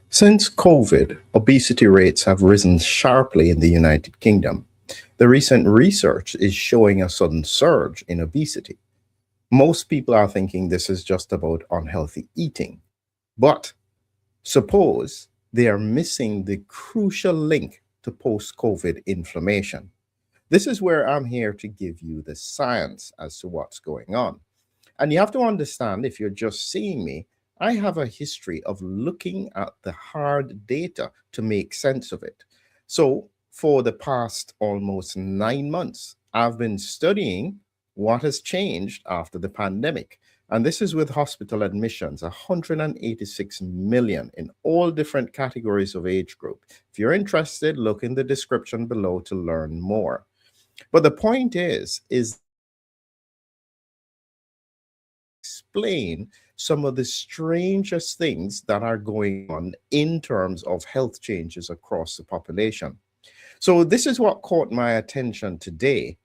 Since COVID, obesity rates have risen sharply in the United Kingdom. The recent research is showing a sudden surge in obesity. Most people are thinking this is just about unhealthy eating, but suppose they are missing the crucial link to post COVID inflammation. This is where I'm here to give you the science as to what's going on. And you have to understand, if you're just seeing me, I have a history of looking at the hard data to make sense of it. So, for the past almost 9 months, I've been studying what has changed after the pandemic. And this is with hospital admissions, 186 million in all different categories of age group. If you're interested, look in the description below to learn more. But the point is explain some of the strangest things that are going on in terms of health changes across the population. So, this is what caught my attention today.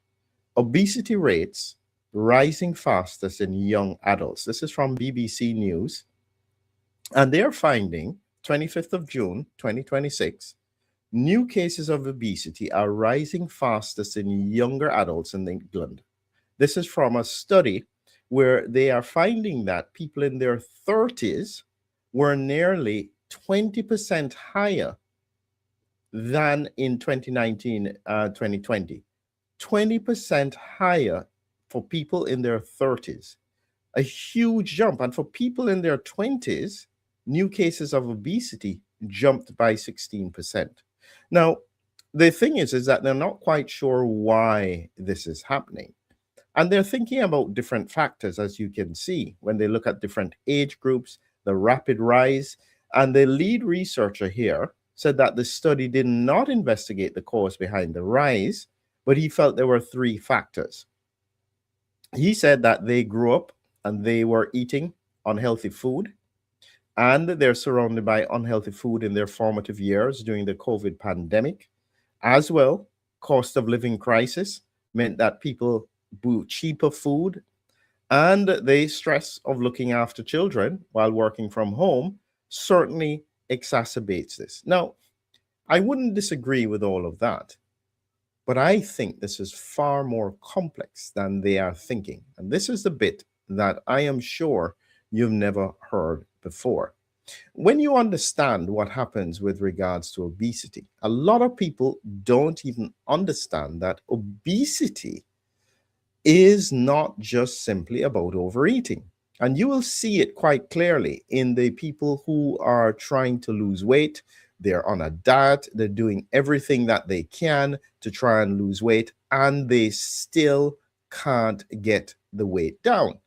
Obesity rates rising fastest in young adults. This is from BBC News. And they're finding 25th of June, 2026, new cases of obesity are rising fastest in younger adults in England. This is from a study where they are finding that people in their 30s were nearly 20% higher than in 2019, 2020. 20% higher for people in their 30s. A huge jump. And for people in their 20s, new cases of obesity jumped by 16%. Now, the thing is that they're not quite sure why this is happening. And they're thinking about different factors, as you can see, when they look at different age groups, the rapid rise. And the lead researcher here said that the study did not investigate the cause behind the rise, but he felt there were three factors. He said that they grew up and they were eating unhealthy food, and they're surrounded by unhealthy food in their formative years during the COVID pandemic. As well, cost of living crisis meant that people bought cheaper food, and the stress of looking after children while working from home certainly exacerbates this. Now, I wouldn't disagree with all of that, but I think this is far more complex than they are thinking. And this is the bit that I am sure you've never heard before. When you understand what happens with regards to obesity, a lot of people don't even understand that obesity is not just simply about overeating. And you will see it quite clearly in the people who are trying to lose weight. They're on a diet, they're doing everything that they can to try and lose weight, and they still can't get the weight down.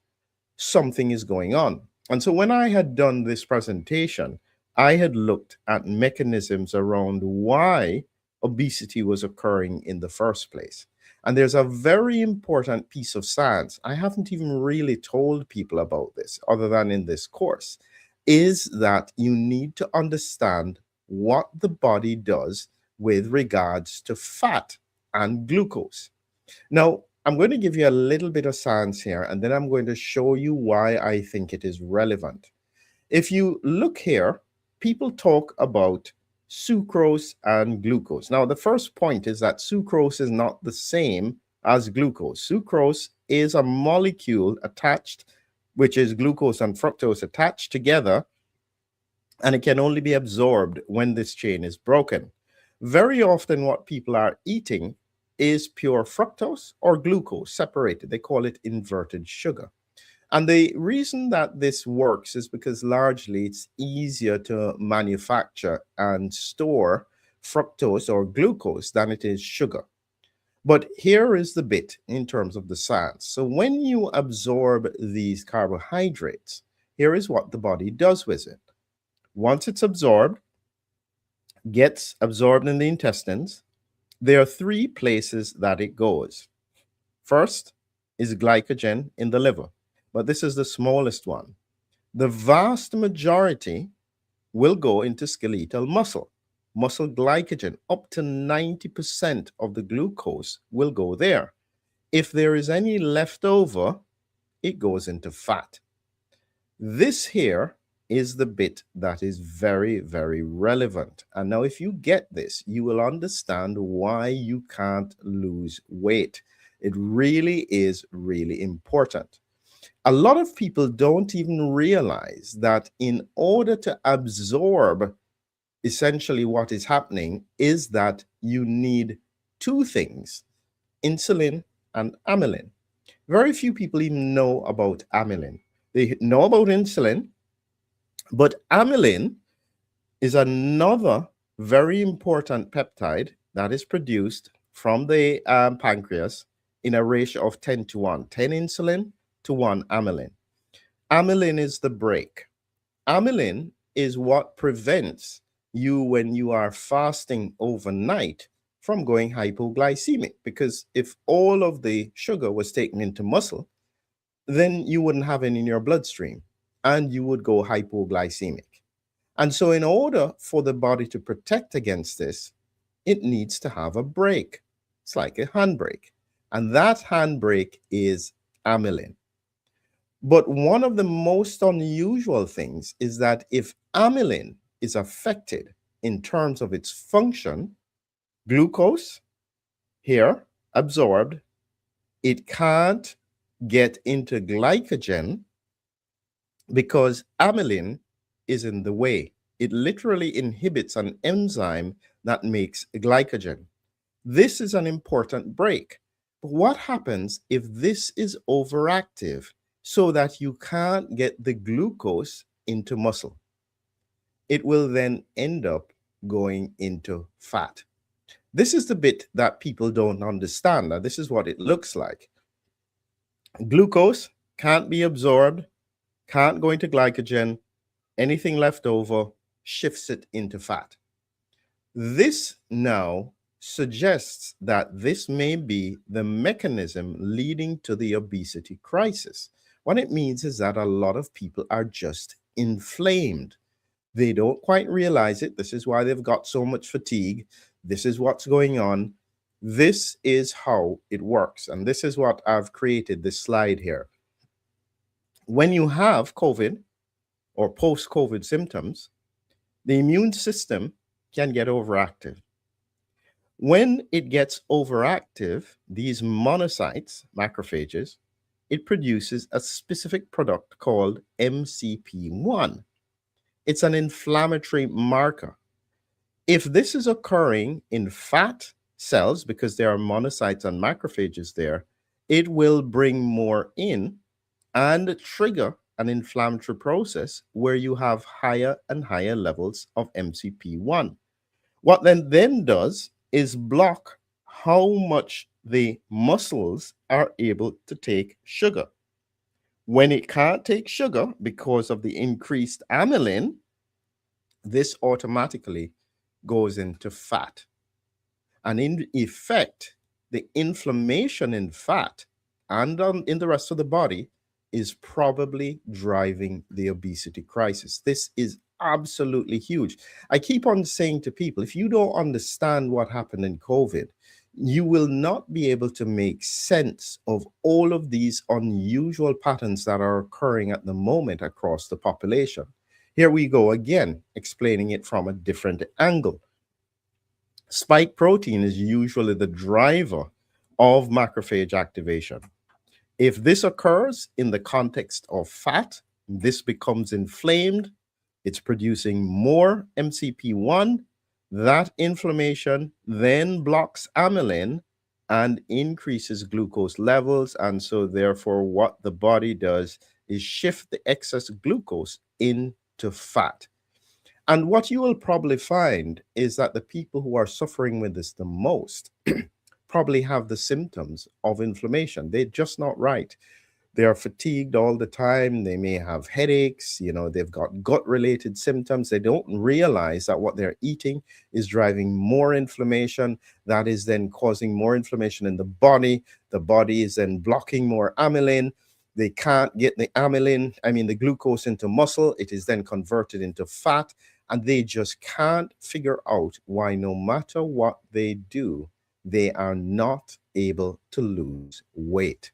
Something is going on. And so when I had done this presentation, I had looked at mechanisms around why obesity was occurring in the first place. And there's a very important piece of science. I haven't even really told people about this other than in this course, is that you need to understand what the body does with regards to fat and glucose. Now, I'm going to give you a little bit of science here, and then I'm going to show you why I think it is relevant. If you look here, people talk about sucrose and glucose. Now, the first point is that sucrose is not the same as glucose. Sucrose is a molecule attached, which is glucose and fructose attached together, and it can only be absorbed when this chain is broken. Very often, what people are eating is pure fructose or glucose separated. They call it inverted sugar. And the reason that this works is because largely it's easier to manufacture and store fructose or glucose than it is sugar. But here is the bit in terms of the science. So when you absorb these carbohydrates, here is what the body does with it. Once it's absorbed, gets absorbed in the intestines, there are three places that it goes. First is glycogen in the liver, but this is the smallest one. The vast majority will go into skeletal muscle. Muscle glycogen, up to 90% of the glucose will go there. If there is any left over, it goes into fat. This here is the bit that is very, very relevant. And now, if you get this, you will understand why you can't lose weight. It really is really important. A lot of people don't even realize that in order to absorb essentially what is happening is that you need two things: insulin and amylin. Very few people even know about amylin. They know about insulin, but amylin is another very important peptide that is produced from the pancreas in a ratio of 10 to 1, 10 insulin to 1 amylin. Amylin is the brake. Amylin is what prevents you, when you are fasting overnight, from going hypoglycemic, because if all of the sugar was taken into muscle, then you wouldn't have any in your bloodstream and you would go hypoglycemic. And so in order for the body to protect against this, it needs to have a brake. It's like a handbrake. And that handbrake is amylin. But one of the most unusual things is that if amylin is affected in terms of its function, glucose here absorbed, it can't get into glycogen because amylin is in the way. It literally inhibits an enzyme that makes glycogen. This is an important brake. But what happens if this is overactive so that you can't get the glucose into muscle? It will then end up going into fat. This is the bit that people don't understand. Now, this is what it looks like. Glucose can't be absorbed, can't go into glycogen. Anything left over shifts it into fat. This now suggests that this may be the mechanism leading to the obesity crisis. What it means is that a lot of people are just inflamed. They don't quite realize it. This is why they've got so much fatigue. This is what's going on. This is how it works. And this is what I've created this slide here. When you have COVID or post-COVID symptoms, the immune system can get overactive. When it gets overactive, these monocytes, macrophages, it produces a specific product called MCP1. It's an inflammatory marker. If this is occurring in fat cells, because there are monocytes and macrophages there, it will bring more in and trigger an inflammatory process where you have higher and higher levels of MCP1. What then does is block how much the muscles are able to take sugar. When it can't take sugar because of the increased amylin, this automatically goes into fat. And in effect, the inflammation in fat and in the rest of the body is probably driving the obesity crisis. This is absolutely huge. I keep on saying to people, if you don't understand what happened in COVID, you will not be able to make sense of all of these unusual patterns that are occurring at the moment across the population. Here we go again, explaining it from a different angle. Spike protein is usually the driver of macrophage activation. If this occurs in the context of fat, this becomes inflamed. It's producing more MCP1. That inflammation then blocks amylin and increases glucose levels. And so therefore, what the body does is shift the excess glucose into fat. And what you will probably find is that the people who are suffering with this the most probably have the symptoms of inflammation. They're just not right. They are fatigued all the time. They may have headaches. They've got gut-related symptoms. They don't realize that what they're eating is driving more inflammation. That is then causing more inflammation in the body. The body is then blocking more amylin. They can't get the glucose into muscle. It is then converted into fat. And they just can't figure out why, no matter what they do, they are not able to lose weight.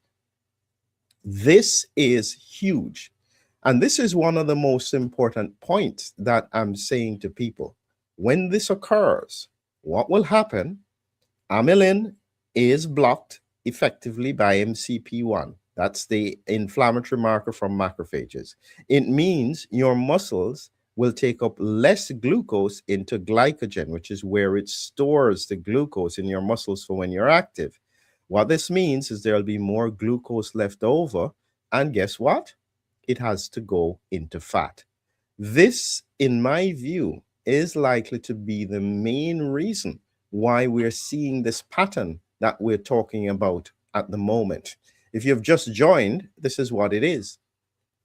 This is huge. And this is one of the most important points that I'm saying to people. When this occurs, what will happen? Amylin is blocked effectively by MCP1. That's the inflammatory marker from macrophages. It means your muscles will take up less glucose into glycogen, which is where it stores the glucose in your muscles for when you're active. What this means is there'll be more glucose left over. And guess what? It has to go into fat. This, in my view, is likely to be the main reason why we're seeing this pattern that we're talking about at the moment. If you've just joined, this is what it is.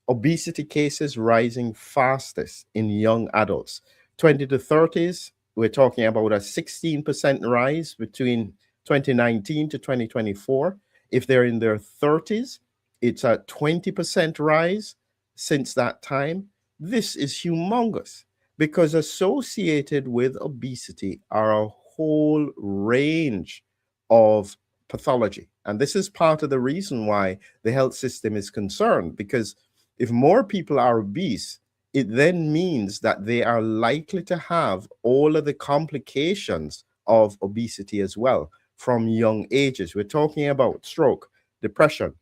Obesity cases rising fastest in young adults. 20 to 30s, we're talking about a 16% rise between 2019 to 2024. If they're in their 30s, it's a 20% rise since that time. This is humongous because associated with obesity are a whole range of pathology. And this is part of the reason why the health system is concerned, because if more people are obese, it then means that they are likely to have all of the complications of obesity as well from young ages. We're talking about stroke, depression,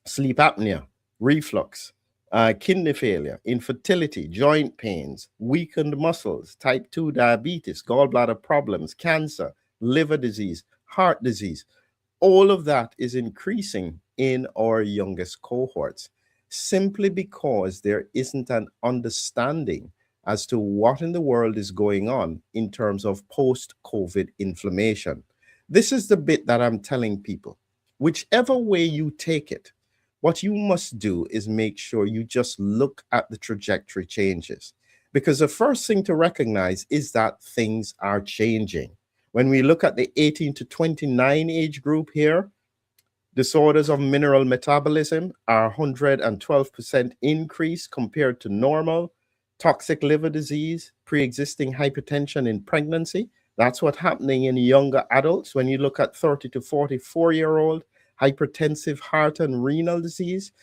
sleep apnea, reflux, kidney failure, infertility, joint pains, weakened muscles, type 2 diabetes, gallbladder problems, cancer, liver disease, heart disease. All of that is increasing in our youngest cohorts simply because there isn't an understanding as to what in the world is going on in terms of post-COVID inflammation. This is the bit that I'm telling people. Whichever way you take it, what you must do is make sure you just look at the trajectory changes. Because the first thing to recognize is that things are changing. When we look at the 18 to 29 age group here, disorders of mineral metabolism are 112% increase compared to normal. Toxic liver disease, pre-existing hypertension in pregnancy. That's what's happening in younger adults. When you look at 30 to 44-year-old, hypertensive heart and renal disease.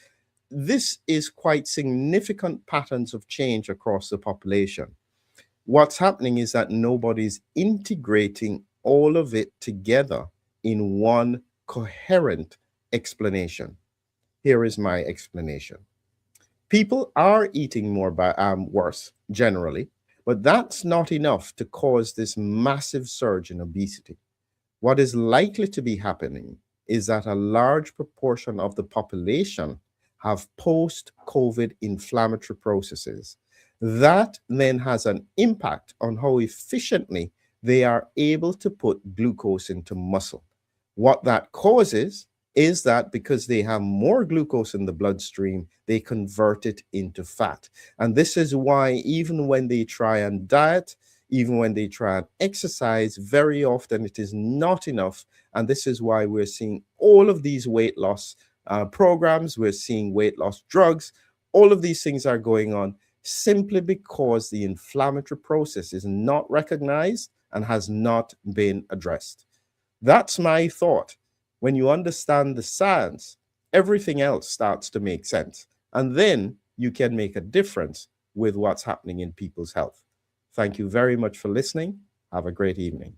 This is quite significant patterns of change across the population. What's happening is that nobody's integrating all of it together in one coherent explanation. Here is my explanation. People are eating more worse generally, but that's not enough to cause this massive surge in obesity. What is likely to be happening is that a large proportion of the population have post-COVID inflammatory processes. That then has an impact on how efficiently they are able to put glucose into muscle. What that causes is that because they have more glucose in the bloodstream, they convert it into fat. And this is why even when they try and diet, even when they try and exercise, very often it is not enough. And this is why we're seeing all of these weight loss programs, we're seeing weight loss drugs, all of these things are going on simply because the inflammatory process is not recognized and has not been addressed. That's my thought. When you understand the science, everything else starts to make sense. And then you can make a difference with what's happening in people's health. Thank you very much for listening. Have a great evening.